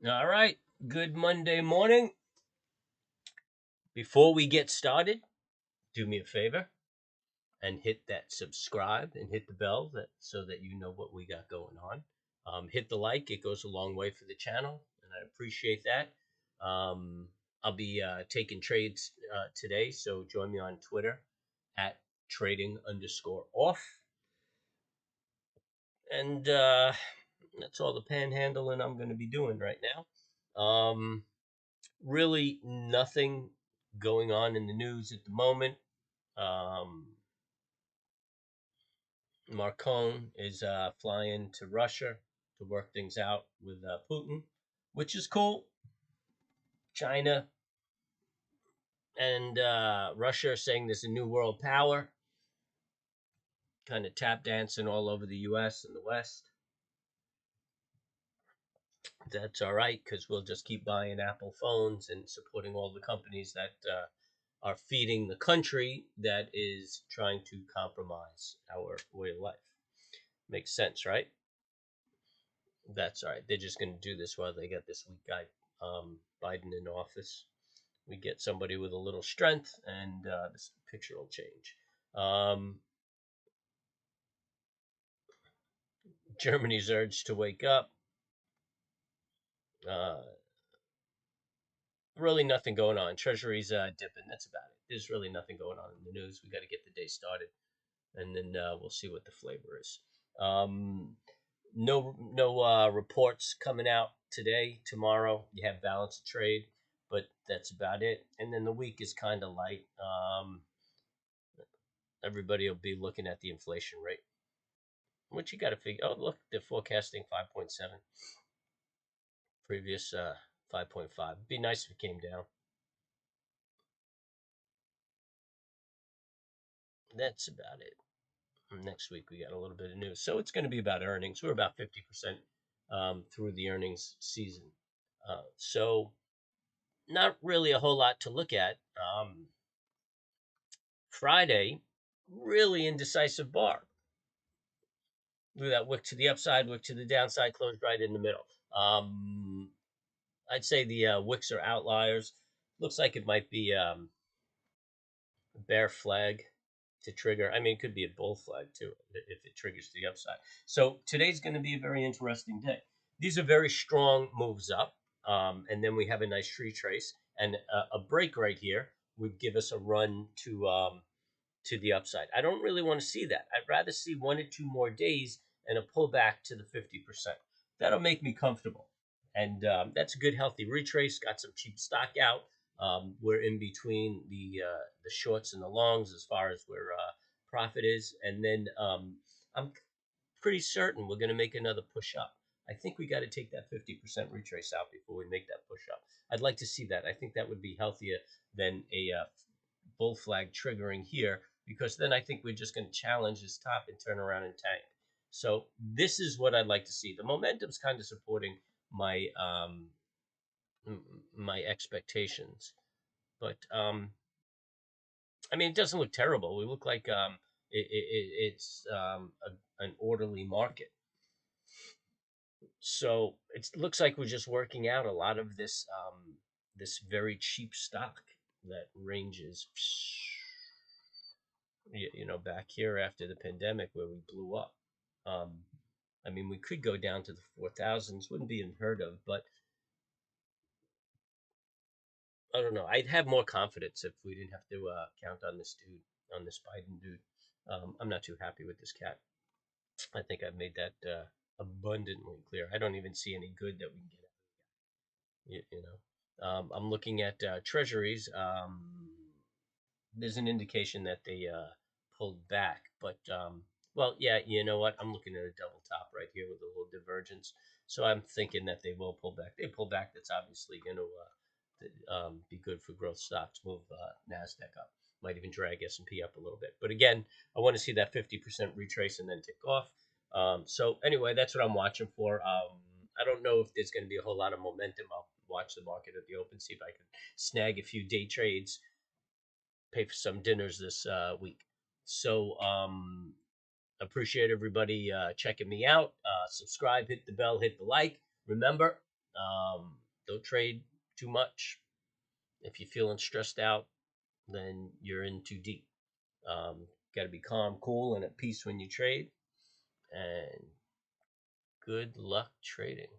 All right. Good Monday morning. Before we get started, do me a favor and hit that subscribe and hit the bell so that you know what we got going on. Hit the like; it goes a long way for the channel, and I appreciate that. Um, I'll be taking trades today, so join me on Twitter at trading_off, and that's all the panhandling I'm going to be doing right now. Really nothing going on in the news at the moment. Um, Marcon is flying to Russia to work things out with Putin, which is cool. China and Russia are saying there's a new world power, kind of tap dancing all over the U.S. and the West. That's all right because we'll just keep buying Apple phones and supporting all the companies that are feeding the country that is trying to compromise our way of life. Makes sense, right? That's all right. They're just going to do this while they get this weak guy, Biden, in office. We get somebody with a little strength, and this picture will change. Germany's urged to wake up. Uh, really nothing going on. Treasury's dipping. That's about it. There's really nothing going on in the news. We got to get the day started, and then we'll see what the flavor is. No reports coming out today. Tomorrow you have balance of trade, but that's about it. And then the week is kind of light. Everybody will be looking at the inflation rate, which you got to figure. Oh, look, they're forecasting 5.7. Previous 5.5. It'd be nice if it came down. That's about it. Next week we got a little bit of news, so it's going to be about earnings. We're about 50% through the earnings season, so not really a whole lot to look at. Friday, really indecisive bar. Look at that wick to the upside, wick to the downside, closed right in the middle. I'd say the wicks are outliers. Looks like it might be a bear flag to trigger. I mean, it could be a bull flag too if it triggers to the upside. So today's going to be a very interesting day. These are very strong moves up, and then we have a nice tree trace and a break right here would give us a run to the upside. I don't really want to see that. I'd rather see 1 or 2 more days and a pullback to the 50%. That'll make me comfortable. And that's a good, healthy retrace. Got some cheap stock out. We're in between the shorts and the longs as far as where profit is. And then I'm pretty certain we're going to make another push up. I think we got to take that 50% retrace out before we make that push up. I'd like to see that. I think that would be healthier than a bull flag triggering here, because then I think we're just going to challenge this top and turn around and tank. So this is what I'd like to see. The momentum's kind of supporting my my expectations, but I mean, it doesn't look terrible. We look like it's an orderly market. So it looks like we're just working out a lot of this this very cheap stock that ranges, back here after the pandemic where we blew up. Um, I mean, we could go down to the 4,000s, wouldn't be unheard of, but I don't know. I'd have more confidence if we didn't have to count on this dude, on this Biden dude. I'm not too happy with this cat. I think I've made that abundantly clear. I don't even see any good that we can get out of it. I'm looking at treasuries. There's an indication that they pulled back, but well, yeah, you know what? I'm looking at a double top right here with a little divergence, so I'm thinking that they will pull back. They pull back. That's obviously going to be good for growth stocks. Move Nasdaq up. Might even drag S&P up a little bit. But again, I want to see that 50% retrace and then tick off. So anyway, that's what I'm watching for. I don't know if there's going to be a whole lot of momentum. I'll watch the market at the open, see if I can snag a few day trades, pay for some dinners this week. So appreciate everybody checking me out. Subscribe, hit the bell, hit the like. Remember, Don't trade too much. If you're feeling stressed out, then you're in too deep. Got to be calm, cool, and at peace when you trade. And good luck trading.